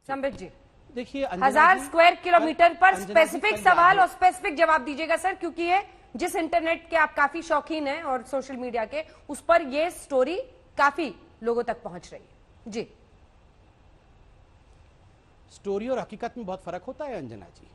संबित जी, देखिए 1000 square kilometre पर specific सवाल और स्पेसिफिक जवाब दीजिएगा सर, क्योंकि ये जिस इंटरनेट के आप काफी शौकीन हैं और सोशल मीडिया के, उस पर ये स्टोरी काफी लोगों तक पहुंच रही है। जी, स्टोरी और हकीकत में बहुत फर्क होता है अंजना जी।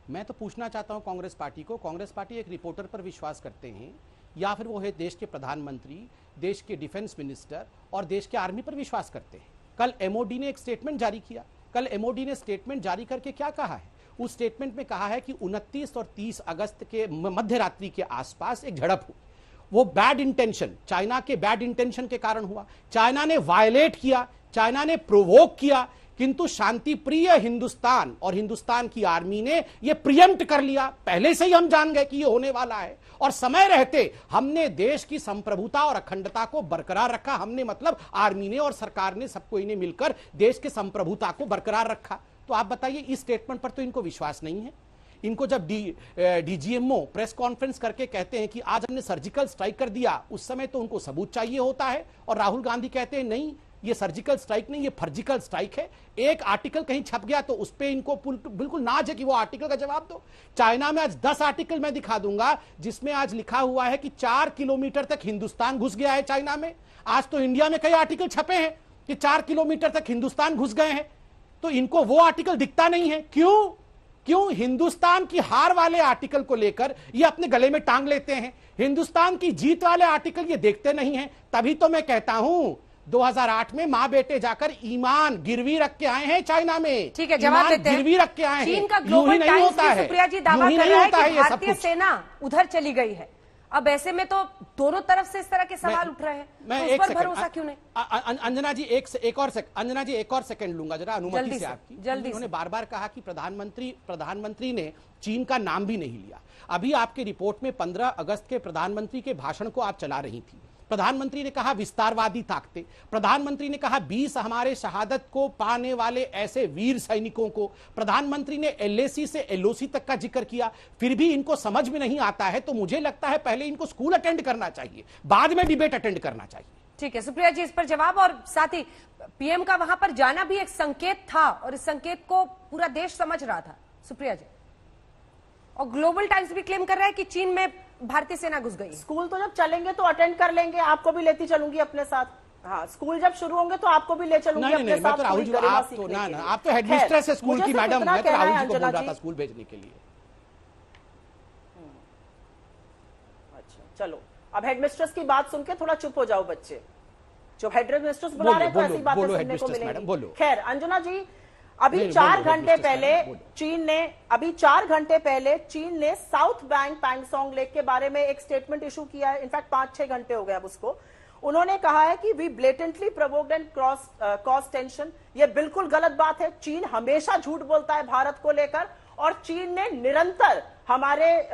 मैं तो पूछना चाहता हूं कांग्रेस पार्टी को, कांग्रेस पार्टी एक रिपोर्टर पर विश्वास करते हैं या फिर वो है देश के प्रधानमंत्री, देश के डिफेंस मिनिस्टर और देश के आर्मी पर विश्वास करते हैं? कल एमओडी ने एक स्टेटमेंट जारी किया। कल एमओडी ने स्टेटमेंट जारी करके क्या कहा है? उस स्टेटमेंट में कहा है कि 29 और 30 अगस्त के मध्य रात्रि के आसपास एक झड़प हुई। वो बैड इंटेंशन, चाइना के बैड इंटेंशन के कारण हुआ। चाइना ने वायलेट किया, चाइना ने प्रोवोक किया, किंतु शांति प्रिय हिंदुस्तान और हिंदुस्तान की आर्मी ने यह प्रियम्प्ट कर लिया। पहले से ही हम जान गए कि यह होने वाला है और समय रहते हमने देश की संप्रभुता और अखंडता को बरकरार रखा। हमने मतलब आर्मी ने और सरकार ने, सबको इन्हें मिलकर देश के संप्रभुता को बरकरार रखा। तो आप बताइए, इस स्टेटमेंट पर तो इनको विश्वास नहीं है। इनको जब डीजीएमओ प्रेस कॉन्फ्रेंस करके कहते हैं कि आज हमने सर्जिकल स्ट्राइक कर दिया, उस समय तो उनको सबूत चाहिए होता है। और राहुल गांधी कहते हैं नहीं, ये सर्जिकल स्ट्राइक नहीं, ये फर्जिकल स्ट्राइक है। एक आर्टिकल कहीं छप गया तो उस पे इनको बिल्कुल नाज है कि वो आर्टिकल का जवाब दो। चाइना में आज 10 आर्टिकल मैं दिखा दूंगा जिसमें आज लिखा हुआ है कि 4 किलोमीटर तक हिंदुस्तान घुस गया है चाइना में। आज तो इंडिया में कई आर्टिकल छपे हैं कि 4 किलोमीटर तक हिंदुस्तान घुस गए हैं, तो इनको वो आर्टिकल दिखता नहीं है। क्यों हिंदुस्तान की हार वाले आर्टिकल को लेकर ये अपने गले में टांग लेते हैं, हिंदुस्तान की जीत वाले आर्टिकल ये देखते नहीं हैं। तभी तो मैं कहता हूं 2008 में मां बेटे जाकर ईमान गिरवी रख के आए हैं चाइना में। ठीक है, जवाब देते हैं। गिरवी रख के आए हैं। चीन का ग्लोबल टाइम्स भी सुप्रिया जी दावा कर रहा है कि भारतीय सेना उधर चली गई है। अब ऐसे में तो दोनों तरफ से इस तरह के सवाल उठ रहे हैं, मैं तो उस पर भरोसा क्यों नहीं? अंजना जी एक और सेकंड लूंगा जरा, अनुमति से आपकी। जल्दी। उन्होंने बार बार कहा कि प्रधानमंत्री ने चीन का नाम भी नहीं लिया। अभी आपके रिपोर्ट में 15 अगस्त के प्रधानमंत्री के भाषण को आप चला रही थी। प्रधानमंत्री ने कहा विस्तारवादी ताकतें, प्रधानमंत्री ने कहा 20 हमारे शहादत को पाने वाले ऐसे वीर सैनिकों को, प्रधानमंत्री ने एलएसी से एलओसी तक का जिक्र किया। फिर भी इनको समझ में नहीं आता है, तो मुझे लगता है पहले इनको स्कूल अटेंड करना चाहिए, बाद में डिबेट अटेंड करना चाहिए। ठीक है सुप्रिया जी, इस पर जवाब। और साथ ही पीएम का वहां पर जाना भी एक संकेत था और इस संकेत को पूरा देश समझ रहा था। सुप्रिया जी, और ग्लोबल टाइम्स भी क्लेम कर रहा है कि चीन में भारतीय सेना घुस गई। स्कूल तो जब चलेंगे तो अटेंड कर लेंगे, आपको भी लेती चलूंगी अपने साथ। हाँ, स्कूल जब शुरू होंगे तो आपको भी ले चलूंगी अपने साथ। तो राहुल जी, आप तो हेडमिस्ट्रेस है स्कूल की मैडम, मैं तो राहुल जी को बोल रहा था स्कूल भेजने के लिए। अच्छा चलो, अब हेडमिस्ट्रेस की बात सुन के थोड़ा चुप हो जाओ बच्चे। जो हेडमिस्ट्रेस बुला रहे हैं तो ऐसी बातें सुनने को मिलेंगी। खैर अंजना जी, अभी 4 घंटे पहले चीन ने साउथ बैंक पैंगसोंग लेक के बारे में एक स्टेटमेंट इशू किया है। इनफैक्ट 5-6 घंटे हो गए अब उसको। उन्होंने कहा है कि we blatantly provoked and cause tension. ये बिल्कुल गलत बात है। चीन हमेशा झूठ बोलता है भारत को लेकर, और चीन ने निरंतर हमारे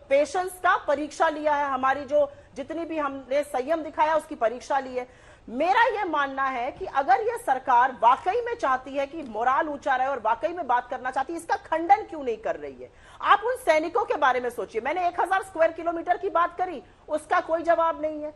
पेशेंस का परीक्षा लिया है। हमारी जो जितनी भी हमने संयम दिखाया उसकी परीक्षा ली है। मेरा यह मानना है कि अगर यह सरकार वाकई में चाहती है कि मोराल ऊंचा रहे और वाकई में बात करना चाहती है, इसका खंडन क्यों नहीं कर रही है? आप उन सैनिकों के बारे में सोचिए। मैंने 1000 स्क्वायर किलोमीटर की बात करी, उसका कोई जवाब नहीं है।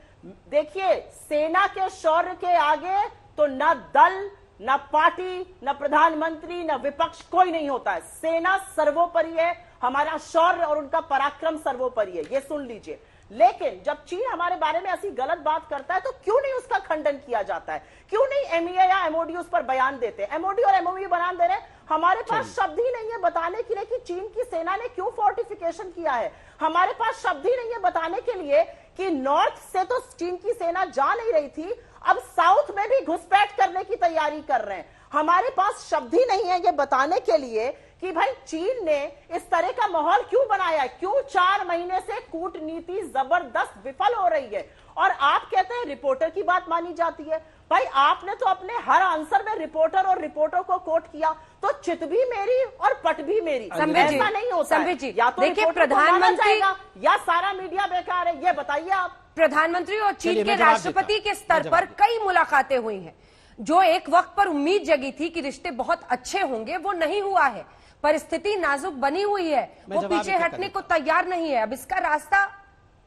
देखिए, सेना के शौर्य के आगे तो न दल, न पार्टी, न प्रधानमंत्री, न विपक्ष कोई नहीं होता है। सेना सर्वोपरि है, हमारा शौर्य और उनका पराक्रम सर्वोपरि है, ये सुन लीजिए। लेकिन जब चीन हमारे बारे में ऐसी गलत बात करता है तो क्यों नहीं उसका खंडन किया जाता है? क्यों नहीं एमईए या एमओडी उस पर बयान देते? एमओडी और एमओवी बयान दे रहे, हमारे पास शब्द ही नहीं है बताने के लिए कि चीन की सेना ने क्यों फोर्टिफिकेशन किया है। हमारे पास शब्द ही नहीं है बताने के लिए कि नॉर्थ से तो चीन की सेना जा नहीं रही थी, अब साउथ में भी घुसपैठ करने की तैयारी कर रहे हैं। हमारे पास शब्द ही नहीं है ये बताने के लिए कि भाई चीन ने इस तरह का माहौल क्यों बनाया है, क्यों 4 महीने से कूटनीति जबरदस्त विफल हो रही है। और आप कहते हैं रिपोर्टर की बात मानी जाती है। भाई आपने तो अपने हर आंसर में रिपोर्टर और रिपोर्टर को कोट किया, तो चित भी मेरी और पट भी मेरी। ऐसा नहीं होता है। या तो देखिए प्रधानमंत्री या सारा मीडिया बेकार है, ये बताइए आप। प्रधानमंत्री और चीन के राष्ट्रपति के स्तर पर कई मुलाकातें हुई हैं। जो एक वक्त पर उम्मीद जगी थी कि रिश्ते बहुत अच्छे होंगे, वो नहीं हुआ है। परिस्थिति नाजुक बनी हुई है, वो पीछे हटने को तैयार नहीं है। अब इसका रास्ता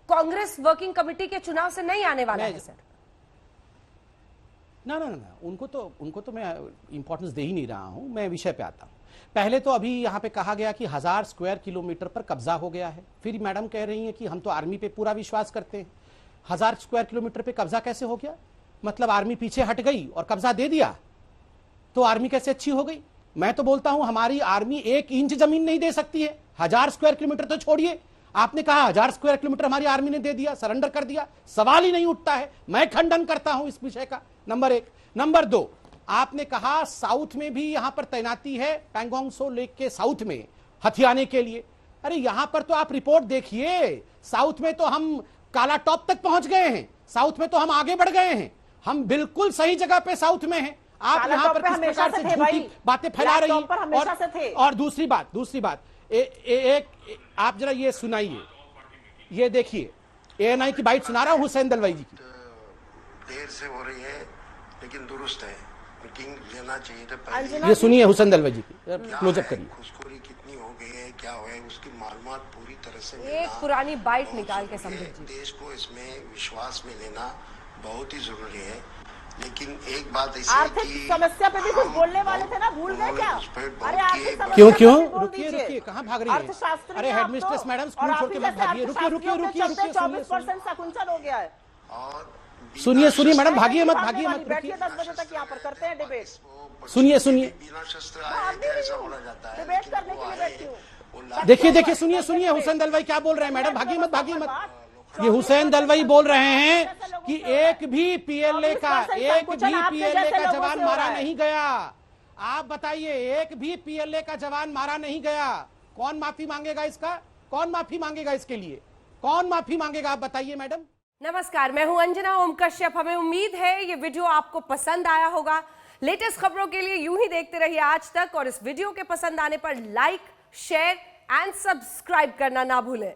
कांग्रेस वर्किंग कमेटी के चुनाव से नहीं आने वाला है सर। ना ना ना, उनको तो मैं इंपॉर्टेंस दे ही नहीं रहा हूं। मैं विषय पे आता हूं। पहले तो अभी यहां पे कहा गया कि 1000 स्क्वायर किलोमीटर पर कब्जा हो गया है। फिर मैडम कह रही हैं कि हम तो आर्मी पे पूरा विश्वास करते हैं। 1000 स्क्वायर किलोमीटर पे कब्जा कैसे हो गया? मतलब आर्मी पीछे हट गई और कब्जा दे दिया, तो आर्मी कैसे अच्छी हो गई? मैं तो बोलता हूं हमारी आर्मी 1 इंच जमीन नहीं दे सकती है। 1000 स्क्वायर किलोमीटर तो छोड़िए, आपने कहा 1000 स्क्वायर किलोमीटर हमारी आर्मी ने दे दिया, सरेंडर कर दिया, सवाल ही नहीं उठता है। मैं खंडन करता हूं इस विषय का, नंबर 1। नंबर 2, आपने कहा साउथ में भी यहां पर तैनाती है, पैंगोंग सो लेक के साउथ में हथियाने के लिए। अरे यहां पर तो आप रिपोर्ट देखिए, साउथ में तो हम काला टॉप तक पहुंच गए हैं, साउथ में तो हम आगे बढ़ गए हैं, हम बिल्कुल सही जगह पे साउथ में हैं। आप यहां पर किस प्रकार से झूठी बातें फैला रही हैं। और दूसरी बात एक आप जरा ये सुनाइए, ये देखिए ANI की बाइट सुना रहा हूं हुसैन दलवाई जी की। देर से हो रही है लेकिन दुरुस्त है, मीटिंग लेना चाहिए था। ये सुनिए हुसैन दलवाई जी की, क्लोजअप करिए। घुसखोरी कितनी हो गई है, क्या हुआ है, उसकी मालूमात पूरी तरह से एक पुरानी बाइट निकाल के समझिए। देश को इसमें विश्वास में लेना बहुत ही जरूरी है। लेकिन एक बात ऐसी आर्थिक समस्या पे भी कुछ बोलने वाले थे ना, भूल गए क्या? अरे आर्थिक क्यों रुकिए कहां भाग रही है? अरे हेडमिस्ट्रेस मैडम, स्कूल छोड़ के मत भागिए, रुकिए 24% शकुंतल हो गया है। और सुनिए मैडम, भागिए मत, बैठिए 10 बजे तक यहाँ पर करते हैं डिबेट। सुनिए बिना शस्त्र आए ऐसा बोला जाता है। डिबेट करने के लिए बैठी हूँ। देखिए सुनिए हुसैन दलवाई क्या बोल रहे हैं। मैडम भागिए मत। ये हुसैन दलवाई बोल रहे हैं कि एक भी पीएलए का जवान मारा नहीं गया। आप बताइए, एक भी पीएलए का जवान मारा नहीं गया। कौन माफी मांगेगा इसका? कौन माफी मांगेगा इसके लिए? कौन माफी मांगेगा? आप बताइए मैडम। नमस्कार, मैं हूं अंजना ओम कश्यप। हमें उम्मीद है ये वीडियो आपको पसंद आया होगा। लेटेस्ट खबरों के लिए यूं ही देखते रहिए आज तक, और इस वीडियो के पसंद आने पर लाइक, शेयर एंड सब्सक्राइब करना ना भूलें।